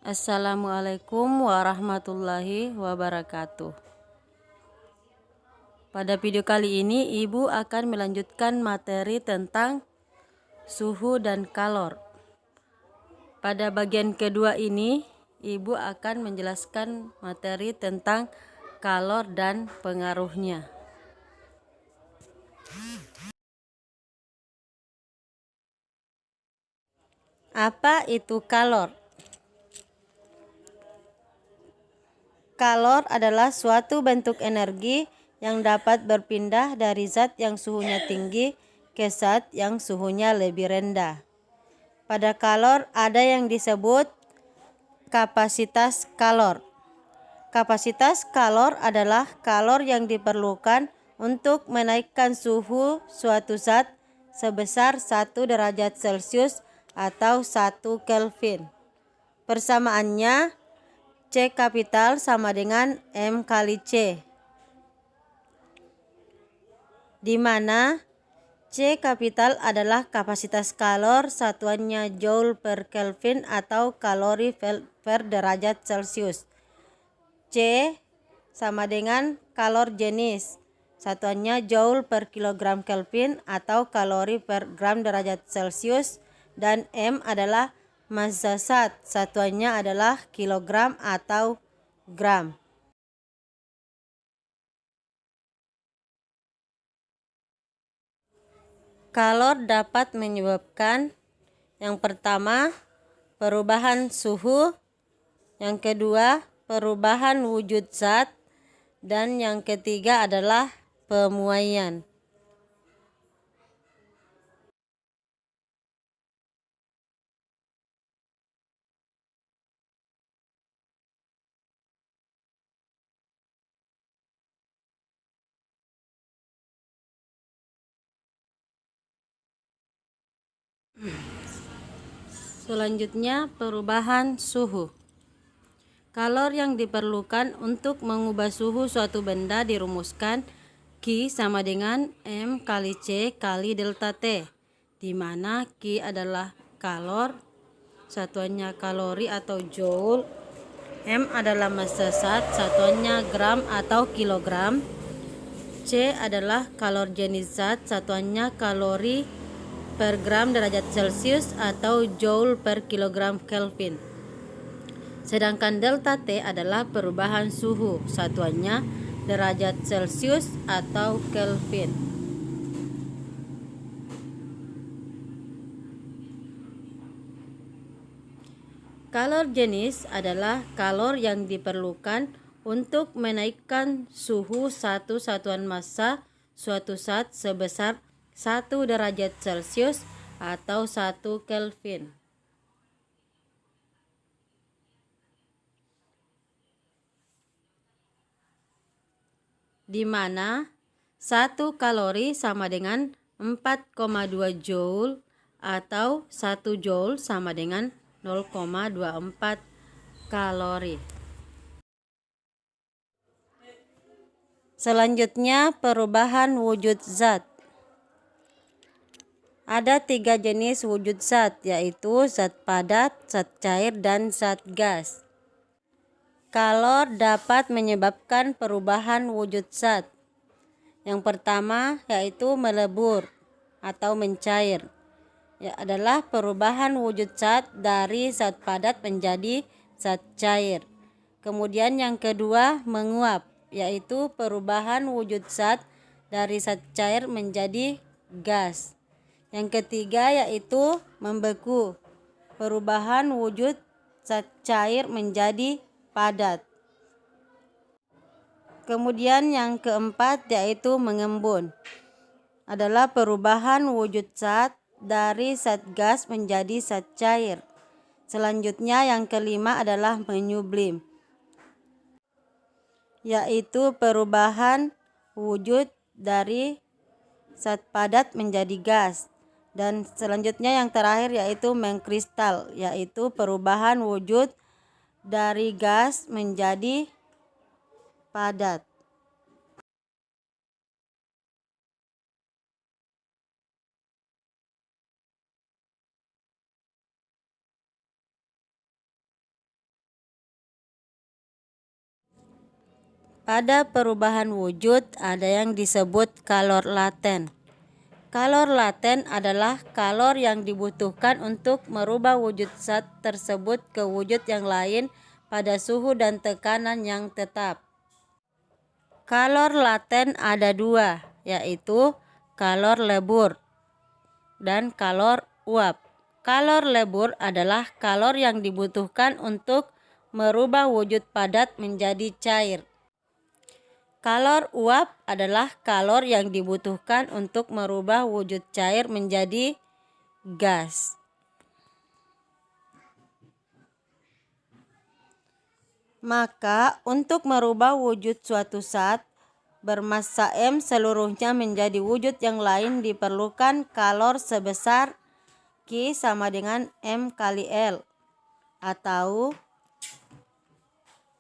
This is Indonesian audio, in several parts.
Assalamualaikum warahmatullahi wabarakatuh. Pada video kali ini Ibu akan melanjutkan materi tentang suhu dan kalor. Pada bagian kedua ini Ibu akan menjelaskan materi tentang kalor dan pengaruhnya. Apa itu kalor? Kalor adalah suatu bentuk energi yang dapat berpindah dari zat yang suhunya tinggi ke zat yang suhunya lebih rendah. Pada kalor ada yang disebut kapasitas kalor. Kapasitas kalor adalah kalor yang diperlukan untuk menaikkan suhu suatu zat sebesar 1 derajat Celcius atau 1 Kelvin. Persamaannya C kapital sama dengan M kali C, di mana C kapital adalah kapasitas kalor, satuannya Joule per Kelvin atau kalori per derajat Celcius. C sama dengan kalor jenis, satuannya Joule per kilogram Kelvin atau kalori per gram derajat Celcius. Dan M adalah massa zat, satuannya adalah kilogram atau gram. Kalor dapat menyebabkan yang pertama perubahan suhu, yang kedua perubahan wujud zat, dan yang ketiga adalah pemuaian. Selanjutnya perubahan suhu. Kalor yang diperlukan untuk mengubah suhu suatu benda dirumuskan Q sama dengan M kali C kali delta T, di mana Q adalah kalor, satuannya kalori atau joule, M adalah massa zat, satuannya gram atau kilogram, C adalah kalor jenis zat, satuannya kalori per gram derajat Celcius atau joule per kilogram Kelvin. Sedangkan delta T adalah perubahan suhu, satuannya derajat Celcius atau Kelvin. Kalor jenis adalah kalor yang diperlukan untuk menaikkan suhu satu satuan massa suatu zat sebesar 1 derajat Celcius atau 1 Kelvin. Di mana 1 kalori sama dengan 4,2 joule atau 1 joule sama dengan 0,24 kalori. Selanjutnya perubahan wujud zat. Ada 3 jenis wujud zat, yaitu zat padat, zat cair, dan zat gas. Kalor dapat menyebabkan perubahan wujud zat. Yang pertama yaitu melebur atau mencair, adalah perubahan wujud zat dari zat padat menjadi zat cair. Kemudian yang kedua menguap, yaitu perubahan wujud zat dari zat cair menjadi gas. Yang ketiga yaitu membeku, perubahan wujud zat cair menjadi padat. Kemudian yang keempat yaitu mengembun, adalah perubahan wujud zat dari zat gas menjadi zat cair. Selanjutnya yang kelima adalah menyublim, yaitu perubahan wujud dari zat padat menjadi gas. Dan selanjutnya yang terakhir yaitu mengkristal, yaitu perubahan wujud dari gas menjadi padat. Pada perubahan wujud ada yang disebut kalor laten. Kalor laten adalah kalor yang dibutuhkan untuk merubah wujud zat tersebut ke wujud yang lain pada suhu dan tekanan yang tetap. Kalor laten ada dua, yaitu kalor lebur dan kalor uap. Kalor lebur adalah kalor yang dibutuhkan untuk merubah wujud padat menjadi cair. Kalor uap adalah kalor yang dibutuhkan untuk merubah wujud cair menjadi gas. Maka untuk merubah wujud suatu zat bermassa M seluruhnya menjadi wujud yang lain diperlukan kalor sebesar Q sama dengan M kali L, atau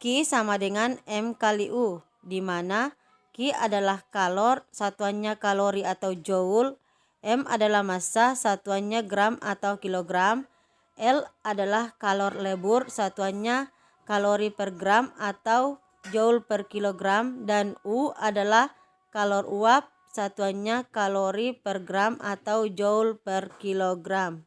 Q sama dengan M kali U, di mana Q adalah kalor, satuannya kalori atau joule, M adalah massa, satuannya gram atau kilogram, L adalah kalor lebur, satuannya kalori per gram atau joule per kilogram, dan U adalah kalor uap, satuannya kalori per gram atau joule per kilogram.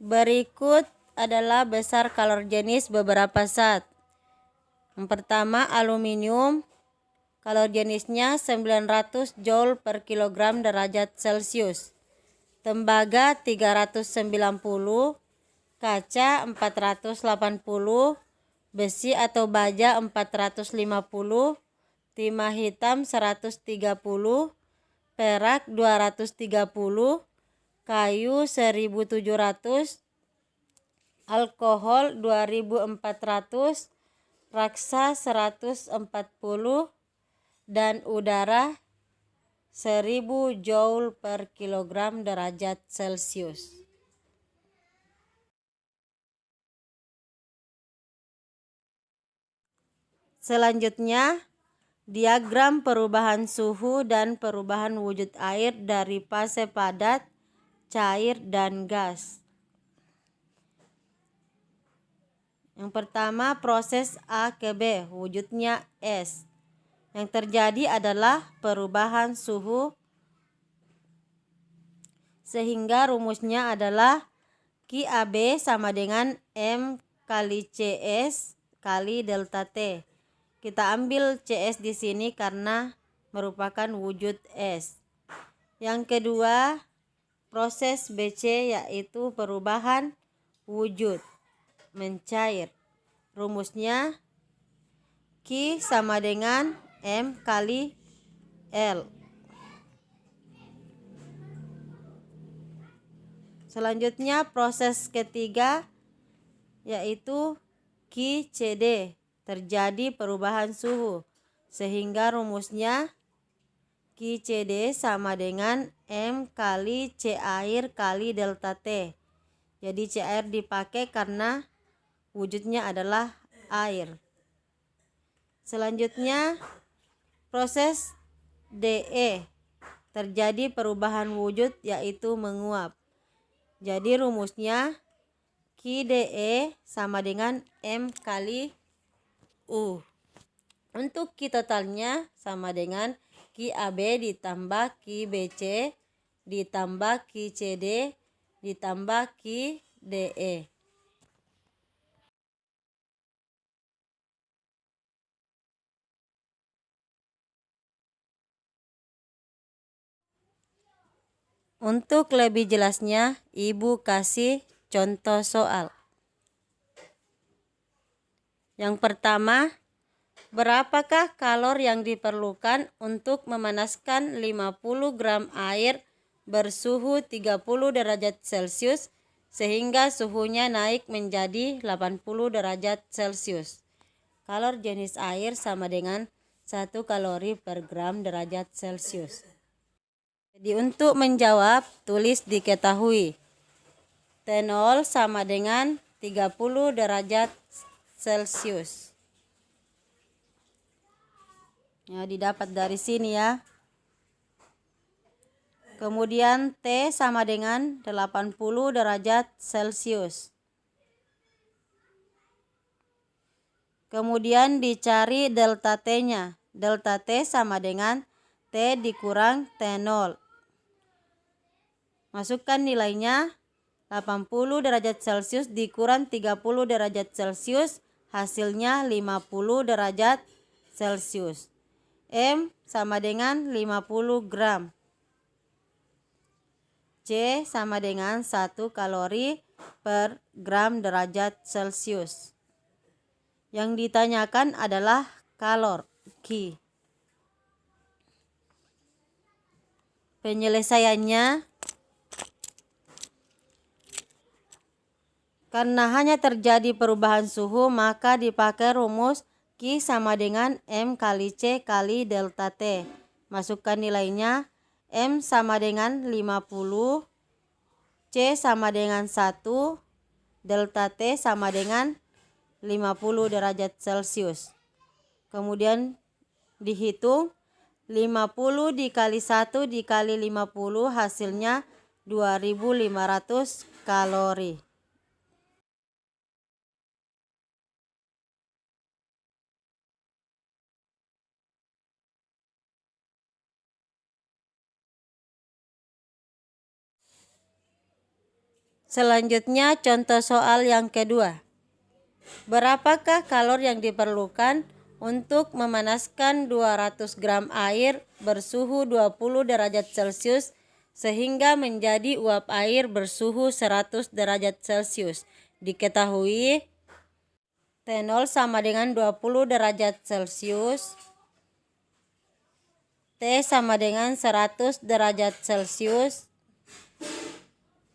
Berikut adalah besar kalor jenis beberapa zat. Yang pertama, aluminium. Kalor jenisnya 900 joule per kilogram derajat Celcius. Tembaga 390, kaca 480, besi atau baja 450, timah hitam 130, perak 230, kayu 1700, alkohol 2400, raksa 140, dan udara 1000 joule per kilogram derajat Celcius. Selanjutnya, diagram perubahan suhu dan perubahan wujud air dari fase padat, cair, dan gas. Yang pertama, proses A ke B, wujudnya S. Yang terjadi adalah perubahan suhu sehingga rumusnya adalah QAB sama dengan M kali CS kali delta T. Kita ambil CS di sini karena merupakan wujud S. Yang kedua, proses BC yaitu perubahan wujud mencair. Rumusnya Q sama dengan M kali L. Selanjutnya proses ketiga yaitu QCD, terjadi perubahan suhu sehingga rumusnya QCD sama dengan M kali C air kali delta T. Jadi C air dipakai karena wujudnya adalah air. Selanjutnya proses DE, terjadi perubahan wujud yaitu menguap. Jadi rumusnya QDE sama dengan M kali U. Untuk Q totalnya sama dengan QAB ditambah QBC ditambah QCD ditambah QDE. Untuk lebih jelasnya, Ibu kasih contoh soal. Yang pertama, berapakah kalor yang diperlukan untuk memanaskan 50 gram air bersuhu 30 derajat Celcius sehingga suhunya naik menjadi 80 derajat Celcius? Kalor jenis air sama dengan 1 kalori per gram derajat Celcius. Jadi untuk menjawab, tulis diketahui T0 sama dengan 30 derajat Celcius. Ya, didapat dari sini ya. Kemudian T sama dengan 80 derajat Celcius. Kemudian dicari delta T-nya. Delta T sama dengan T dikurang T0. Masukkan nilainya, 80 derajat Celcius dikurang 30 derajat Celcius, hasilnya 50 derajat Celcius. M sama dengan 50 gram. C sama dengan 1 kalori per gram derajat Celcius. Yang ditanyakan adalah kalor, Ki. Penyelesaiannya, karena hanya terjadi perubahan suhu, maka dipakai rumus Q sama dengan M kali C kali delta T. Masukkan nilainya, M sama dengan 50, C sama dengan 1, delta T sama dengan 50 derajat Celcius. Kemudian dihitung, 50 dikali 1 dikali 50 hasilnya 2500 kalori. Selanjutnya contoh soal yang kedua. Berapakah kalori yang diperlukan untuk memanaskan 200 gram air bersuhu 20 derajat Celcius sehingga menjadi uap air bersuhu 100 derajat Celcius? Diketahui T0 sama dengan 20 derajat Celcius, T sama dengan 100 derajat Celcius,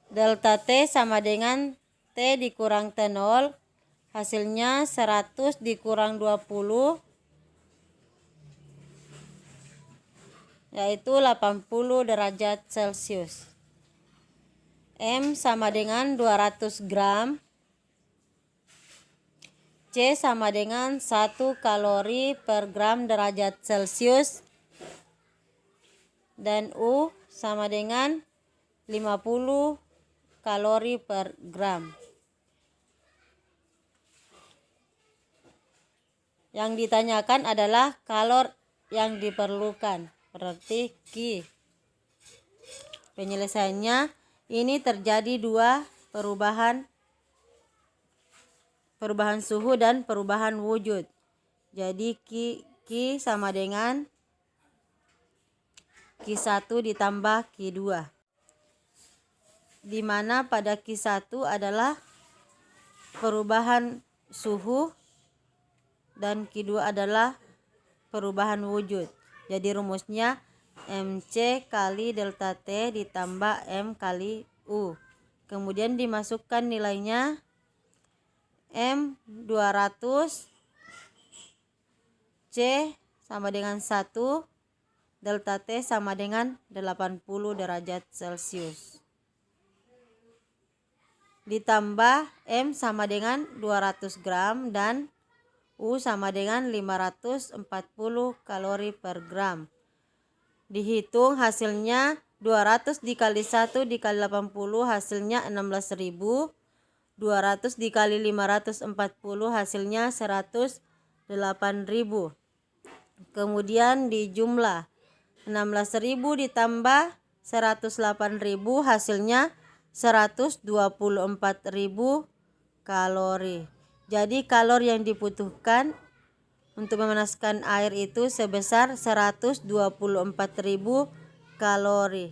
delta T sama dengan T dikurang T0, hasilnya 100 dikurang 20, yaitu 80 derajat Celcius. M sama dengan 200 gram, C sama dengan 1 kalori per gram derajat Celcius, dan U sama dengan 50 kalori per gram. Yang ditanyakan adalah kalor yang diperlukan, berarti Q. Penyelesaiannya, ini terjadi dua perubahan suhu dan perubahan wujud. Jadi Q sama dengan Q1 ditambah Q2. Di mana pada Q1 adalah perubahan suhu dan Q2 adalah perubahan wujud. Jadi rumusnya MC kali delta T ditambah M kali U. Kemudian dimasukkan nilainya, M 200, C sama dengan 1, delta T sama dengan 80 derajat Celcius. Ditambah M sama dengan 200 gram dan U sama dengan 540 kalori per gram. Dihitung hasilnya, 200 dikali 1 dikali 80 hasilnya 16.000. 200 dikali 540 hasilnya 108.000. Kemudian dijumlah, 16.000 ditambah 108.000 hasilnya 124.000 kalori. Jadi kalori yang dibutuhkan untuk memanaskan air itu sebesar 124.000 kalori.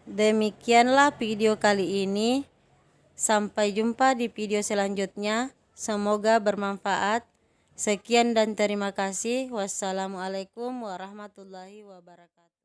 Demikianlah video kali ini. Sampai jumpa di video selanjutnya. Semoga bermanfaat. Sekian dan terima kasih. Wassalamualaikum warahmatullahi wabarakatuh.